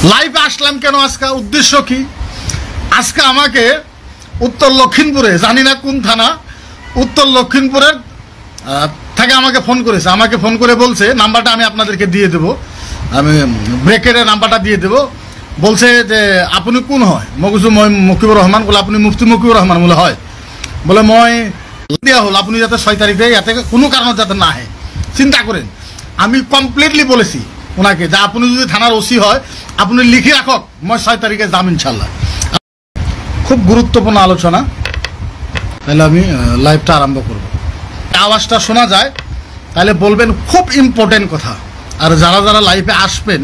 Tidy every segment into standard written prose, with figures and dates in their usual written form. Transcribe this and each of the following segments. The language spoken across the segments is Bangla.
লাইভে আসলাম কেন, আজকে উদ্দেশ্য কি? আজকে আমাকে উত্তর লক্ষিমপুরে, জানি না কোন থানা, উত্তর লক্ষিমপুরের থেকে আমাকে ফোন করেছে। আমাকে ফোন করে বলছে, নাম্বারটা আমি আপনাদেরকে দিয়ে দেব, আমি ব্রেকেটের নাম্বারটা দিয়ে দেব। বলছে যে আপনি কোন হয়? মগুজু মই মকিবুর রহমান। বলে আপনি মুফতি মকিবুর রহমান? বলে হয়। বলে মই দেওয়া হল আপনি যাতে 6 তারিখে এতে কোনো কারণ যাতে না হয়। চিন্তা করেন, আমি কমপ্লিটলি বলেছি ওনাকে যে আপনি যদি থানার ওসি হয় আপনি লিখে রাখক, মই 6 তারিখে যাম ইনশাল্লাহ। খুব গুরুত্বপূর্ণ আলোচনা, তাহলে আমি লাইভটা আরম্ভ করব। আওয়াজটা শোনা যায় তাহলে বলবেন খুব ইম্পর্টেন্ট কথা। আর যারা যারা লাইভে আসবেন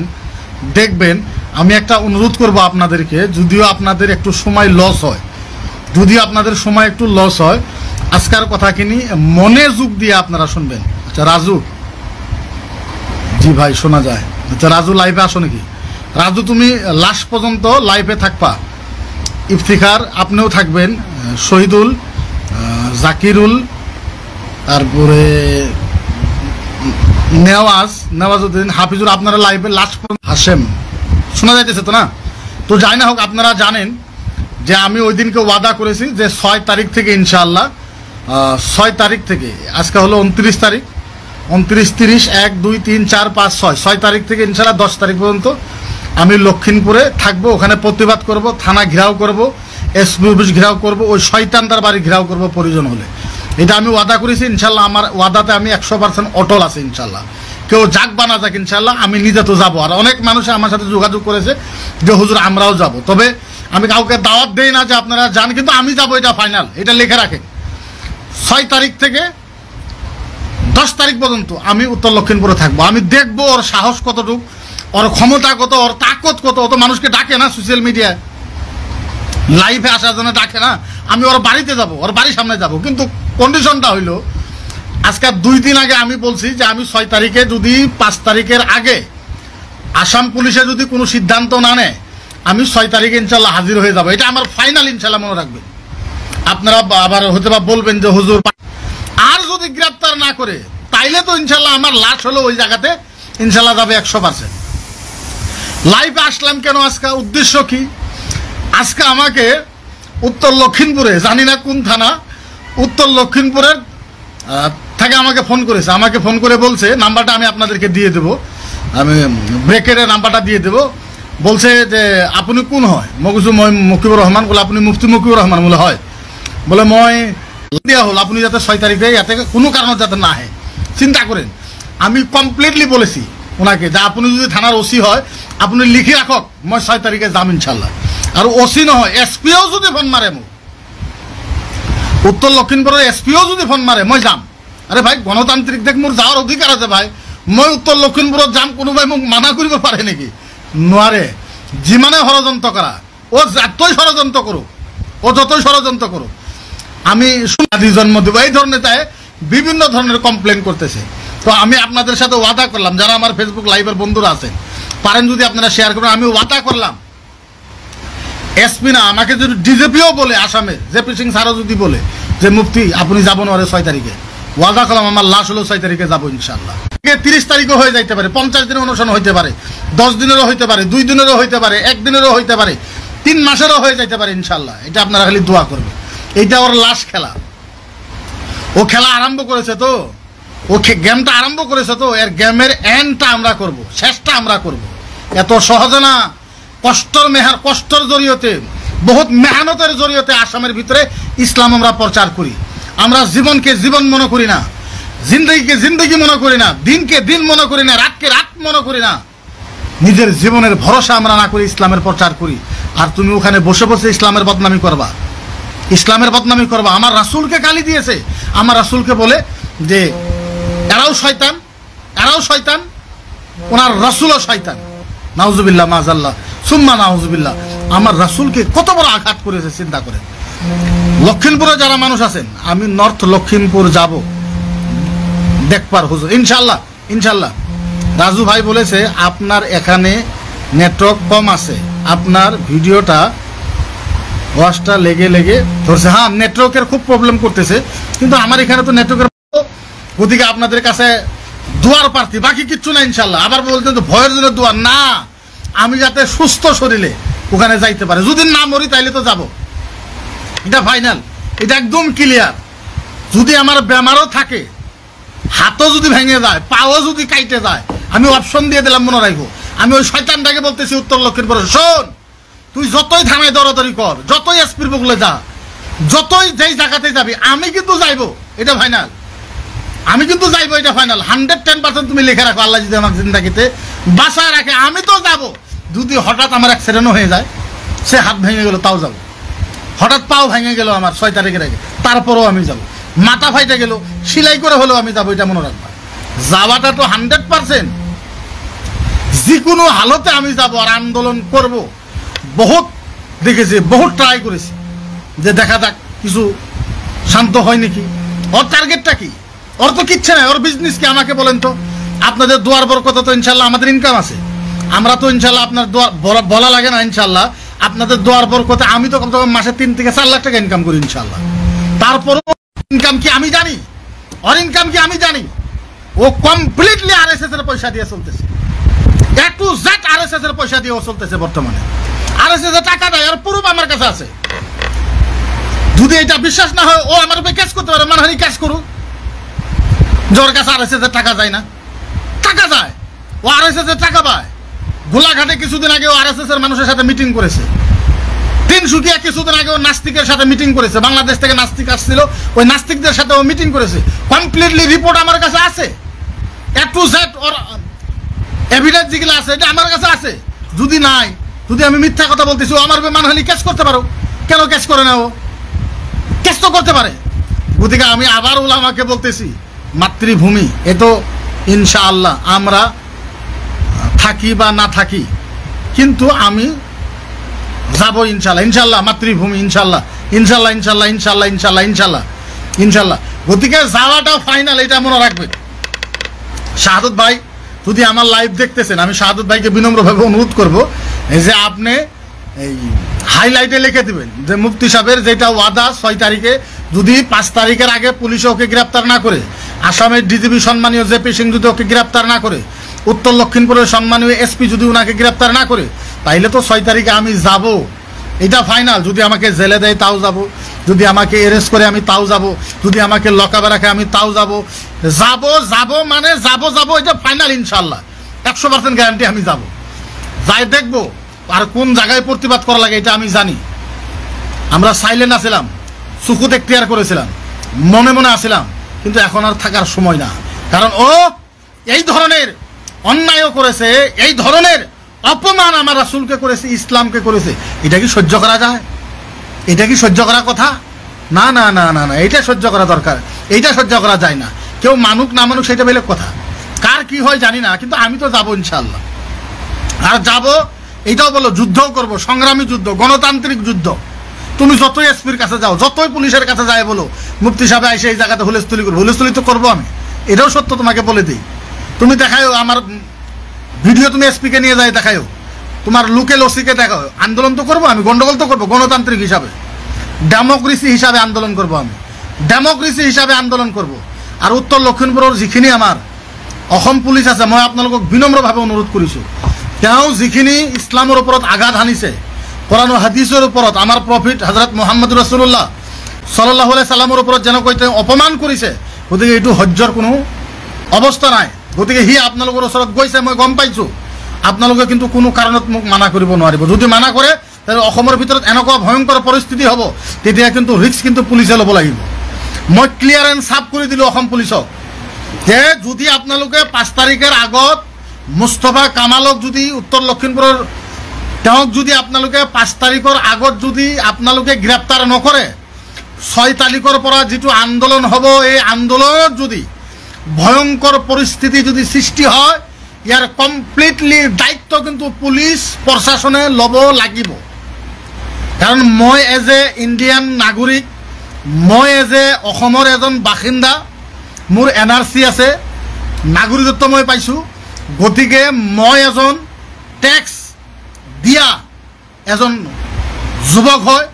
দেখবেন, আমি একটা অনুরোধ করব আপনাদেরকে, যদিও আপনাদের একটু সময় লস হয়, যদিও আপনাদের সময় একটু লস হয়, আজকের কথা কিনি মনে যোগ দিয়ে আপনারা শুনবেন। আচ্ছা রাজু, জি ভাই শোনা যায়। আচ্ছা রাজু লাইভে আসো নাকি? রাজু তুমি লাস্ট পর্যন্ত লাইভে থাকবা। ইফতিখার আপনিও থাকবেন, শহীদুল, জাকিরুল, তারপরে নেওয়াজউদ্দিন, হাফিজুর, আপনারা লাইভে লাস্ট পর্যন্ত। হাসেম শোনা যাইতেছে তো না? তো যাই না হোক, আপনারা জানেন যে আমি ওই দিনকে ওয়াদা করেছি যে 6 তারিখ থেকে ইনশাআল্লাহ, 6 তারিখ থেকে, আজকে হলো 29 তারিখ, 29, 30, 1, 2, 3, 4, 5, 6 তারিখ থেকে ইনশাআল্লাহ 10 তারিখ পর্যন্ত আমি লক্ষিমপুরে থাকবো। ওখানে প্রতিবাদ করব, থানা ঘেরাও করব, এসপি অফিস ঘেরাও করব, ওই শয়তানদার বাড়ি ঘেরাও করব প্রয়োজন হলে। এটা আমি ওয়াদা করেছি ইনশাল্লাহ। আমার ওয়াদাতে আমি 100% অটল আছে ইনশাল্লাহ। কেউ যাক বা না যাক ইনশাল্লাহ আমি নিজে তো যাবো। আর অনেক মানুষে আমার সাথে যোগাযোগ করেছে যে হুজুর আমরাও যাব। তবে আমি কাউকে দাওয়াত দেই না যে আপনারা যান, কিন্তু আমি যাব, এটা ফাইনাল, এটা লিখে রাখেন। 6 তারিখ থেকে 10 তারিখ পর্যন্ত আমি উত্তর লক্ষিমপুরে থাকবো। আমি দেখবো ওর সাহস কতটুকু, ওর ক্ষমতা কত, ওর তাকত কত। অত মানুষকে ডাকে না সোশ্যাল মিডিয়ায়, লাইভে আসার জন্য ডাকে না। আমি ওর বাড়িতে যাব, ওর বাড়ির সামনে যাব। কিন্তু কন্ডিশনটা হইল, আজকে 2 দিন আগে আমি বলছি যে আমি 6 তারিখে যদি 5 তারিখের আগে আসাম পুলিশে যদি কোনো সিদ্ধান্ত না নেয়, আমি 6 তারিখে ইনশাল্লাহ হাজির হয়ে যাব। এটা আমার ফাইনাল ইনশাল্লাহ, মনে রাখবেন। আপনারা আবার হয়তো বা বলবেন যে হুজুর, আর যদি গ্রেপ্তার না করে তাইলে তো ইনশাল্লাহ আমার লাশ হলো ওই জায়গাতে ইনশাল্লাহ যাবে 100%। লাইভে আসলাম কেন, আজকে উদ্দেশ্য কি? আজকে আমাকে উত্তর লক্ষিমপুরে, জানি না কোন থানা, উত্তর লক্ষিমপুরের থেকে আমাকে ফোন করেছে। আমাকে ফোন করে বলছে, নাম্বারটা আমি আপনাদেরকে দিয়ে দেব, আমি ব্রেকেটের নাম্বারটা দিয়ে দেব। বলছে যে আপনি কোন হয়? মগুজু মই মকিবুর রহমান। বলে আপনি মুফতি মকিবুর রহমান? বলে হয়। বলে মই দেওয়া হল আপনি যাতে 6 তারিখে এতে কোনো কারণ যাতে না হয়। চিন্তা করেন, আমি কমপ্লিটলি বলেছি ওনাকে যে আপনি যদি থানার ওসি হয় আপনি লিখে রাখক, মই 6 তারিখে যাম ইনশাল্লাহ। আর ওসি নহয়, এসপিও যদি ফোন মারে, উত্তর লক্ষিমপুরের এসপিও যদি ফোন মারে, মই যাম। আরে ভাই, গণতান্ত্রিক দেখ মোর যাওয়ার অধিকার আছে ভাই। মই উত্তর লক্ষিমপুরত যাম, কোনোবাই মোক মানা কৰিব পারে নাকি? নোৱাৰে। যিমানে ষড়যন্ত্র করা, ও যতই ষড়যন্ত্র করুক, ও যতই ষড়যন্ত্র করুক, আমি সোনাদি জন্ম দেবো, এই ধরনের তাই বিভিন্ন ধরনের কমপ্লেন করতেছে। তো আমি আপনাদের সাথে ওয়াদা করলাম, যারা আমার ফেসবুক লাইভের বন্ধুরা আছেন পারেন যদি আপনারা শেয়ার করবেন, আমি ওয়াদা করলাম এসপি না, আমাকে যদি ডিজিপিও বলে, আসামে জেপি সিং স্যারও যদি বলে যে মুফতি আপনি যাবেন ওরে 6 তারিখে, ওয়াদা করলাম আমার লাশ হলো 6 তারিখে যাবো ইনশাল্লাহ। 30 তারিখও হয়ে যাইতে পারে, 50 দিনের অনুষ্ঠান হইতে পারে, 10 দিনেরও হইতে পারে, 2 দিনেরও হইতে পারে, 1 দিনেরও হইতে পারে, 3 মাসেরও হয়ে যাইতে পারে ইনশাল্লাহ। এটা আপনারা খালি দোয়া করবেন। এইটা ওর লাশ খেলা, ও খেলা আরম্ভ করেছে তো, ও গেমটা আরম্ভ করেছে তো, এর গেমের এন্ডটা আমরা করব, শেষটা আমরা করব। এত সহজে না, কষ্টর জড়িয়তে, বহুত মেহনতের জড়িয়তে আসামের ভিতরে ইসলাম আমরা প্রচার করি। আমরা জীবনকে জীবন মনে করি না, জিন্দগিকে জিন্দগি মনে করি না, দিনকে দিন মনে করি না, রাতকে রাত মনে করি না। নিজের জীবনের ভরসা আমরা না করি, ইসলামের প্রচার করি। আর তুমি ওখানে বসে বসে ইসলামের বদনামি করবা, ইসলামের বদনামি করবা। আমার রাসূলকে গালি দিয়েছে, আমার রাসূলকে বলে যে এরাও শয়তান, এরাও শয়তান, ওনার রাসূলও শয়তান। নাউজুবিল্লাহ, মাযাল্লাহ, সুম্মা নাউজুবিল্লাহ। আমার রাসূলকে কত বড় আঘাত করেছে চিন্তা করেন। লক্ষিমপুরে যারা মানুষ আছেন, আমি নর্থ লক্ষিমপুর যাব দেখবার হুজুর ইনশাল্লাহ, ইনশাল্লাহ। রাজু ভাই বলেছে আপনার এখানে নেটওয়ার্ক কম আছে, আপনার ভিডিওটা ওয়াশটা লেগে লেগে ধরছে। হ্যাঁ, নেটওয়ার্কের খুব প্রবলেম করতেছে, কিন্তু আমার এখানে তো নেটওয়ার্কের, ওদিকে আপনাদের কাছে দুয়ার প্রার্থী, বাকি কিচ্ছু না ইনশাল্লাহ। আবার বলতেন তো ভয়ের জন্য দুয়ার না, আমি যাতে সুস্থ শরীরে ওখানে যাইতে পারে। যদি না মরি তাইলে তো যাব, এটা ফাইনাল, এটা একদম ক্লিয়ার। যদি আমার বেমারও থাকে, হাতও যদি ভেঙে যায়, পাও যদি কাইটে যায়, আমি অপশন দিয়ে দিলাম, মনে রাখবো। আমি ওই শয়তানটাকে বলতেছি উত্তর লক্ষ্মীপুরে, শোন তুই যতই থানায় দৌড়াদৌড়ি কর, যতই এসপির বগলে যা, যতই যেই জায়গাতে যাবি, আমি কিন্তু যাইবো, এটা ফাইনাল। আমি কিন্তু যাইবো, এটা ফাইনাল। 110% তুমি লিখে রাখো, আল্লাহ যদি আমার জিন্দাগিতে বাসায় রাখে আমি তো যাব। যদি হঠাৎ আমার অ্যাক্সিডেন্টও হয়ে যায়, সে হাত ভেঙে গেল তাও যাব, হঠাৎ পাও ভেঙে গেল আমার 6 তারিখের আগে, তারপরেও আমি যাব, মাথা ফাইটে গেল সেলাই করে হলেও আমি যাবো, এটা মনে রাখবা। যাওয়াটা তো 100%, যে কোনো হালতে আমি যাব আর আন্দোলন করব। বহুত দেখেছি, বহুত ট্রাই করেছি যে দেখা যাক কিছু শান্ত হয় নাকি। ওর টার্গেটটা কি? ওর তো কিচ্ছে নাই, ওর বিজনেস কি আমাকে বলেন তো। আপনাদের দোয়ার বরকতে তো ইনশাল্লাহ আমাদের ইনকাম আছে, আমরা তো ইনশাল্লাহ আপনার দোয়ার বলা লাগে না, ইনশাল্লাহ আপনাদের দোয়ার বরকতে আমি তো কমসে কম মাসে 3 থেকে 4 লাখ টাকা ইনকাম করি ইনশাল্লাহ। তারপরও ইনকাম কি আমি জানি, ওর ইনকাম কি আমি জানি। ও কমপ্লিটলি আরএসএস এর পয়সা দিয়ে চলতেছে, A to Z আরএসএস এর পয়সা দিয়ে ও চলতেছে বর্তমানে। আরএসএস এর টাকা দেয়, আর প্রুফ আমার কাছে আছে। যদি এটা বিশ্বাস না হয়, ও আমার উপরে কেস করতে পারে, মানহানি কেস করুক। যার কাছে আরএসএস এর টাকা যায় না, টাকা যায়, ও আরএসএস এর টাকা পায়। গোলাঘাটে কিছুদিন আগে ও আরএসএস এর মানুষের সাথে মিটিং করেছে। তিনসুকিয়া কিছুদিন আগে ও নাস্তিকের সাথে মিটিং করেছে, বাংলাদেশ থেকে নাস্তিক আসছিল, ওই নাস্তিকদের সাথে ও মিটিং করেছে। কমপ্লিটলি রিপোর্ট আমার কাছে আছে, A to Z or evidence যেগুলো আছে এটা আমার কাছে আছে। যদি নাই, যদি আমি মিথ্যা কথা বলতেছি, ও আমার মানহানি কেস করতে পারো। কেন কেস করে না? ও কেস তো করতে পারে। গতিকে আমি আবার উলামাকে বলতেছি, মাতৃভূমি এ তো ইনশাআল্লাহ আমরা থাকি বা না থাকি, কিন্তু আমি যাবো ইনশাল্লাহ, ইনশাল্লাহ মাতৃভূমি, ইনশাল্লাহ ইনশাল্লাহ ইনশাল্লাহ ইনশাল্লাহ ইনশাল্লাহ ইনশাল্লাহ ইনশাল্লাহ। গতিকে যাওয়াটাও ফাইনাল, এটা মনে রাখবেন। শাহাদত ভাই যদি আমার লাইভ দেখতেছেন, আমি শাহাদত ভাইকে বিনম্রভাবে অনুরোধ করব যে আপনি এই হাইলাইটে লিখে দিবেন যে মুফতি সাহেবের যেটা ওয়াদা 6 তারিখে, যদি 5 তারিখের আগে পুলিশ ওকে গ্রেপ্তার না করে, আসামের ডিজিপি সম্মানীয় জেপি সিং যদি ওকে গ্রেপ্তার না করে, উত্তর লক্ষিমপুরের সম্মানীয় এসপি যদি ওনাকে গ্রেপ্তার না করে, তাইলে তো 6 তারিখে আমি যাব, এটা ফাইনাল। যদি আমাকে জেলে দেয় তাও যাব, যদি আমাকে অ্যারেস্ট করে আমি তাও যাব, যদি আমাকে লকআপে রাখে আমি তাও যাব। যাব মানে যাব, এটা ফাইনাল ইনশাল্লাহ, 100% গ্যারান্টি আমি যাব। যাই দেখবো আর কোন জায়গায় প্রতিবাদ করা লাগে এটা আমি জানি। আমরা সাইলেন্ট আছিলাম, সুকুত এখতিয়ার করেছিলাম, মনে মনে আসিলাম, কিন্তু এখন আর থাকার সময় না। কারণ ও এই ধরনের অন্যায়ও করেছে, এই ধরনের অপমান আমার রাসূলকে করেছে, ইসলামকে করেছে। এটা কি সহ্য করা যায়? এটা কি সহ্য করার কথা? না না না না না, এটা সহ্য করা দরকার, এইটা সহ্য করা যায় না। কেউ মানুক না মানুক সেটা বেলেগ কথা, কার কি হয় জানি না, কিন্তু আমি তো যাবো ইনশাল্লাহ। আর যাব, এটাও বলো, যুদ্ধও করব, সংগ্রামী যুদ্ধ, গণতান্ত্রিক যুদ্ধ। তুমি যতই এসপির কাছে যাও, যতই পুলিশের কাছে যায় বলো মুফতি সাহেব এসে এই জায়গাতে হুলস্থুলি করবো, হুলস্থুলি তো করবো আমি, এটাও সত্য, তোমাকে বলে দিই। তুমি দেখাও আমার ভিডিও, তুমি এসপিকে নিয়ে যাই দেখাও, তোমার লোকেল ওসিকে দেখাও, আন্দোলন তো করবো আমি, গন্ডগোল তো করবো, গণতান্ত্রিক হিসাবে, ডেমোক্রেসি হিসাবে আন্দোলন করব আমি, ডেমোক্রেসি হিসাবে আন্দোলন করব। আর উত্তর লক্ষিমপুরের যিখিনি আমার অসম পুলিচ আছে, মই আপোনালোকক বিনম্রভাৱে অনুৰোধ কৰিছোঁ, তেওঁ যিখিনি ইছলামৰ ওপৰত আঘাত হানিছে, কোরআন ও হাদিসের ওপৰত, আমার প্রফিট হযরত মুহাম্মদ রাসূলুল্লাহ সাল্লাল্লাহু আলাইহি সাল্লামের ওপৰত যেনেকৈ তেওঁ অপমান কৰিছে, গতিকে এইটো সহ্যৰ কোনো অৱস্থা নাই। গতিকে সি আপোনালোকৰ ওচৰত গৈছে, মই গম পাইছোঁ। আপোনালোকে কিন্তু কোনো কাৰণত মোক মানা কৰিব নোৱাৰিব। যদি মানা কৰে তাহলে অসমৰ ভিতৰত এনেকুৱা ভয়ংকৰ পৰিস্থিতি হ'ব, তেতিয়া কিন্তু ৰিস্ক কিন্তু পুলিচে ল'ব লাগিব। মই ক্লিয়াৰ এণ্ড সাফ কৰি দিলোঁ অসম পুলিচক যে যদি আপোনালোকে 5 তাৰিখের আগত মুস্তফা কামালক যদি উত্তৰ লক্ষিমপুৰৰ তেওঁক যদি আপোনালোকে 5 তাৰিখৰ আগত যদি আপোনালোকে গ্ৰেপ্তাৰ নকৰে, 6 তাৰিখৰ পৰা যিটো আন্দোলন হ'ব, এই আন্দোলনত যদি ভয়ংকৰ পৰিস্থিতি যদি সৃষ্টি হয়, ইয়াৰ কমপ্লিটলি দায়িত্ব কিন্তু পুলিচ প্ৰশাসনে ল'ব লাগিব। কাৰণ মই এজ এ ইণ্ডিয়ান নাগৰিক, মই এজ এ অসমৰ এজন বাসিন্দা, মোৰ এনআৰচি আছে, নাগৰিকত্ব মই পাইছোঁ। গতিকে মই এজন টেক্স দিয়া এজন যুৱক হয়,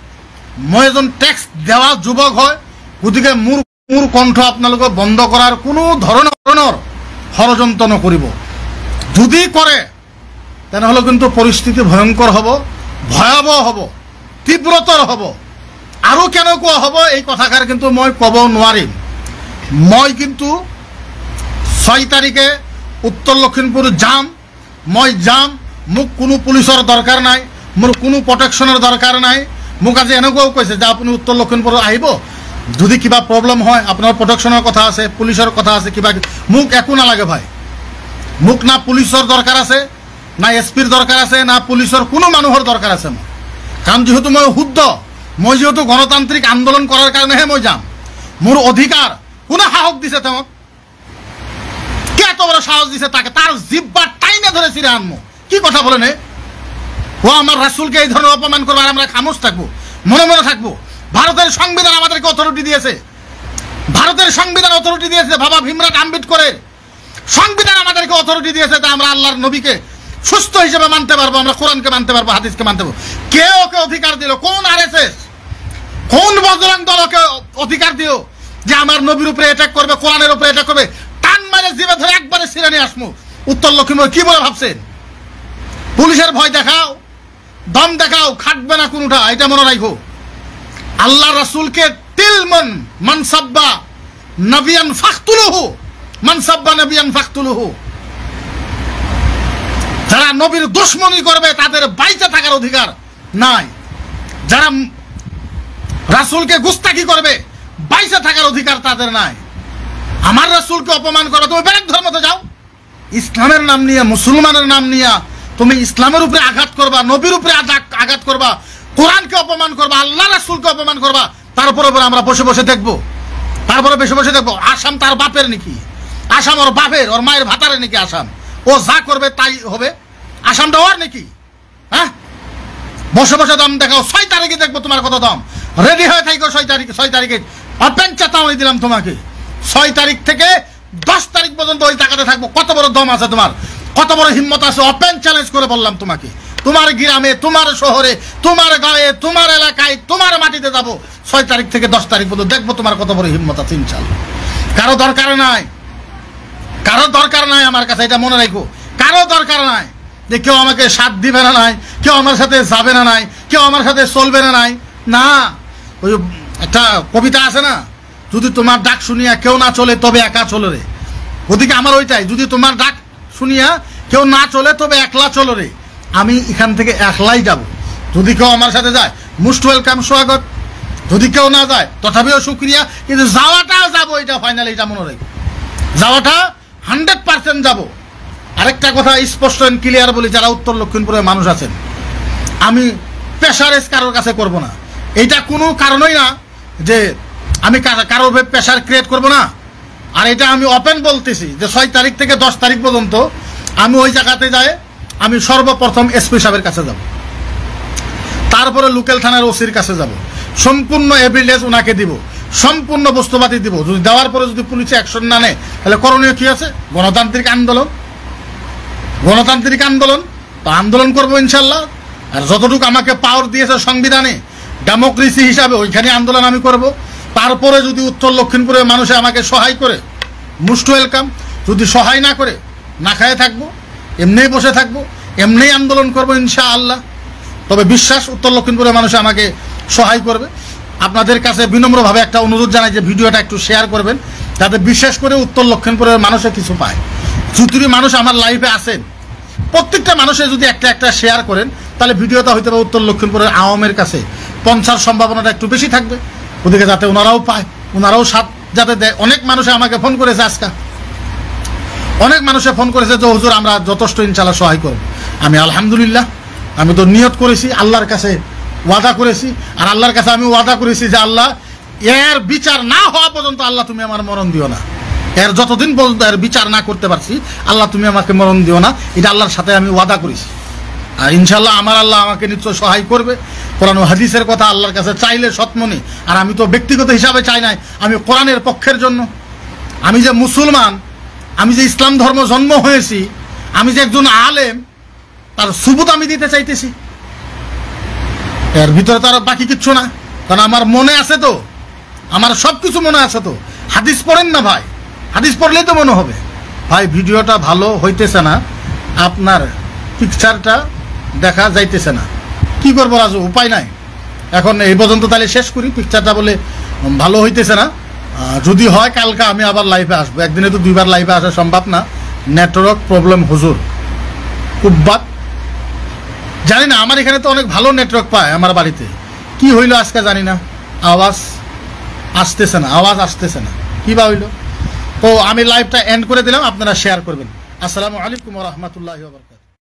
মই এজন টেক্স দেওয়া যুৱক হয়। গতিকে মোৰ কণ্ঠ আপোনালোকে বন্ধ কৰাৰ কোনো ধৰণৰ ষড়যন্ত্ৰ নকৰিব। যদি কৰে তেনেহ'লে কিন্তু পৰিস্থিতি ভয়ংকৰ হ'ব, ভয়াৱহ হ'ব, তীব্ৰতৰ হ'ব। আৰু কেনেকুৱা হ'ব এই কথাষাৰ কিন্তু মই ক'ব নোৱাৰিম। মই কিন্তু 6 তাৰিখে উত্তৰ লখিমপুৰ যাম। মই যাম, মোক কোনো পুলিচৰ দৰকাৰ নাই, মোৰ কোনো প্ৰটেকশ্যনৰ দৰকাৰ নাই। মোক আজি এনেকুৱাও কৈছে যে আপুনি উত্তৰ লখিমপুৰ আহিব, যদি কিবা প্ৰব্লেম হয় আপোনাৰ প্ৰটেকশ্যনৰ কথা আছে, পুলিচৰ কথা আছে, কিবা মোক একো নালাগে ভাই। মোক না পুলিচৰ দৰকাৰ আছে, না এছপিৰ দৰকাৰ আছে, না পুলিচৰ কোনো মানুহৰ দৰকাৰ আছে মোৰ। কাৰণ যিহেতু মই শুদ্ধ, মই যিহেতু গণতান্ত্ৰিক আন্দোলন কৰাৰ কাৰণেহে মই যাম। মোৰ অধিকাৰ কোনে সাহস দিছে তেওঁক? কে এত বড় সাহস দিছে তাকে? তার জিব্বা টাইনে ধরে ছিঁড়ে আনবো। কি কথা বলেন? ও আমার রাসূলকে এই ধরনের অপমান করবে আর আমরা খামোশ থাকবো, মনে মনে থাকবো? ভারতের সংবিধান আমাদেরকে অথরিটি দিয়েছে, ভারতের সংবিধান অথরিটি দিয়েছে, বাবা ভীমরাও আম্বেদকরের সংবিধান আমাদেরকে অথরিটি দিয়েছে। তা আমরা আল্লাহর নবীকে সুস্থ হিসেবে মানতে পারবো, আমরা কোরআনকে মানতে পারবো, হাদিসকে মানতে পারবো। কে ওকে অধিকার দিল? কোন আরএসএস, কোন বজরং দল ওকে অধিকার দিও যে আমার নবীর উপরে অ্যাটাক করবে, কোরআনের উপরে অ্যাটাক করবে? টান মারে জিভে ধরে একবারে ছিঁড়ে নিয়ে আসবো। উত্তর লক্ষ্মীপুর কি বলে ভাবছেন? পুলিশের ভয় দেখাও, দম দেখাও, খাটবে না কোনটা, এটা মনে রাখো। আল্লাহ রাসূলকে তিলমন মানসাব্বা নবিয়ান ফাকতুলুহু, মানসাব্বা নবিয়ান ফাকতুলুহু। যারা নবীর দুশমনি করবে তাদের বাইচে থাকার অধিকার নাই। যারা রাসূলকে গুস্তাখি করবে বাইচে থাকার অধিকার তাদের নাই। আমার রাসূলকে অপমান করো, তুমি বেরেক ধর্মতে যাও। ইসলামের নাম নিয়ে, মুসলমানের নাম নিয়ে তুমি ইসলামের উপরে আঘাত করবা, নবীর উপরে আঘাত করবা, কোরআনকে অপমান করবা, আল্লাহ রাসূলকে অপমান করবা, তারপরে আমরা বসে বসে দেখবো, তারপরে বসে বসে দেখবো। আসাম তার বাপের নাকি? আসাম ওর বাপের, ওর মায়ের ভাতারে নাকি আসাম? ও যা করবে তাই হবে? আসামটা ওর নাকি? হ্যাঁ, বসে বসে দম দেখাও। 6 তারিখে দেখবো তোমার কত দম। রেডি হয়ে থাকো 6 তারিখে। ওপেন চেতাবনী দিলাম তোমাকে, 6 তারিখ থেকে 10 তারিখ পর্যন্ত ওই জায়গাতে থাকবো। কত বড় দম আছে তোমার, কত বড় হিম্মত আছে? ওপেন চ্যালেঞ্জ করে বললাম তোমাকে। তোমার গ্রামে, তোমার শহরে, তোমার গাঁয়ে, তোমার এলাকায়, তোমার মাটিতে যাবো 6 তারিখ থেকে 10 তারিখ পর্যন্ত। দেখবো তোমার কত বড় হিম্মত আছে ইনশাআল্লাহ। কারো দরকার নাই, কারো দরকার নাই আমার কাছে, এটা মনে রাখো। কারো দরকার নাই যে কেউ আমাকে সাথ দিবে না, নাই কেউ আমার সাথে যাবে না, নাই কেউ আমার সাথে চলবে না, নাই না। ওই একটা কবিতা আছে না, যদি তোমার ডাক শুনিয়া কেউ না চলে তবে একা চলো রে। ওদিকে আমার ওইটাই, যদি তোমার ডাক শুনিয়া কেউ না চলে তবে একলা চলো রে। আমি এখান থেকে একলাই যাব। যদি কেউ আমার সাথে যায় মোস্ট ওয়েলকাম, স্বাগত। যদি কেউ না যায় তথাপিও শুক্রিয়া, কিন্তু যাওয়াটা যাবো, এটা ফাইনালি, এটা মনে রেখো। যাওয়াটা 100% যাবো। আরেকটা কথা স্পষ্ট এন্ড ক্লিয়ার বলি, যারা উত্তর লক্ষিমপুরের মানুষ আছেন, আমি প্রেশারেজ কারোর কাছে করব না। এইটা কোনো কারণই না যে আমি কারোর প্রেশার ক্রিয়েট করব না। আর এটা আমি ওপেন বলতেছি যে 6 তারিখ থেকে 10 তারিখ পর্যন্ত আমি ওই জায়গাতে যাই। আমি সর্বপ্রথম এসপি সাহেবের কাছে যাব, তারপরে লোকাল থানার ওসির কাছে যাব, সম্পূর্ণ এভিডেন্স ওনাকে দিব, সম্পূর্ণ বস্তুপাতি দিব। যদি দেওয়ার পরে যদি পুলিশে অ্যাকশন না নেয় তাহলে করণীয় কি আছে? গণতান্ত্রিক আন্দোলন, গণতান্ত্রিক আন্দোলন। তো আন্দোলন করবো ইনশাল্লাহ। আর যতটুকু আমাকে পাওয়ার দিয়েছে সংবিধানে, ডেমোক্রেসি হিসাবে, ওইখানে আন্দোলন আমি করব। তারপরে যদি উত্তর লক্ষিমপুরের মানুষে আমাকে সহায় করে, মোস্ট ওয়েলকাম। যদি সহায় না করে, না খায় থাকবো, এমনিই বসে থাকবো, এমনিই আন্দোলন করবো ইনশাআল্লাহ। তবে বিশ্বাস উত্তর লক্ষিমপুরের মানুষে আমাকে সহায় করবে। আপনাদের কাছে বিনম্রভাবে একটা অনুরোধ জানাই যে ভিডিওটা একটু শেয়ার করবেন, যাতে বিশেষ করে উত্তর লক্ষিমপুরের মানুষে কিছু পায়। যতটি মানুষ আমার লাইভে আছেন, প্রত্যেকটা মানুষে যদি একটা শেয়ার করেন, তাহলে ভিডিওটা হয়তো বা উত্তর লক্ষিমপুরের আওয়ামের কাছে পৌঁছার সম্ভাবনাটা একটু বেশি থাকবে। ওদিকে যাতে ওনারাও পায়, ওনারাও সাথ যাতে দেয়। অনেক মানুষে আমাকে ফোন করেছে আজকে, অনেক মানুষে ফোন করেছে যে হুজুর আমরা যথেষ্ট ইনশাআল্লাহ সহায় করব। আমি আলহামদুলিল্লাহ, আমি তো নিয়ত করেছি, আল্লাহর কাছে ওয়াদা করেছি। আর আল্লাহর কাছে আমি ওয়াদা করেছি যে আল্লাহ, এর বিচার না হওয়া পর্যন্ত আল্লাহ তুমি আমার মরণ দিও না। এর যতদিন পর্যন্ত এর বিচার না করতে পারছি, আল্লাহ তুমি আমাকে মরণ দিও না। এটা আল্লাহর সাথে আমি ওয়াদা করেছি। আর ইনশাআল্লাহ আমার আল্লাহ আমাকে নিশ্চয় সহায় করবে। কোরআন ও হাদিসের কথা আল্লাহর কাছে চাইলে সৎমনি। আর আমি তো ব্যক্তিগত হিসাবে চাই নাই, আমি কোরআনের পক্ষের জন্য। আমি যে মুসলমান, আমি যে ইসলাম ধর্ম জন্ম হয়েছি, আমি যে একজন আলেম, তার সুবুত আমি দিতে চাইতেছি। এর ভিতরে তো আর বাকি কিচ্ছু না। কারণ আমার মনে আছে তো, আমার সব কিছু মনে আছে তো। হাদিস পড়েন না ভাই, হাদিস পড়লেই তো মনে হবে। ভাই ভিডিওটা ভালো হইতেছে না, আপনার পিকচারটা দেখা যাইতেছে না। কি করবো রাজু, উপায় নাই। এখন এই পর্যন্ত তাহলে শেষ করি। পিকচারটা বলে ভালো হইতেছে না। যদি হয় কালকে আমি আবার লাইভে আসবো। একদিনে তো 2বার লাইভে আসা সম্ভব না, নেটওয়ার্ক প্রবলেম হুজুর খুব বাদ। জানি না, আমার এখানে তো অনেক ভালো নেটওয়ার্ক পায় আমার বাড়িতে। কি হইলো আজকে জানি না, আওয়াজ আসতেছে না, কি বা হইলো। তো আমি লাইভটা এন্ড করে দিলাম, আপনারা শেয়ার করবেন। আসসালামু আলাইকুম ওয়া রাহমাতুল্লাহি ওয়া বারাকাতুহু।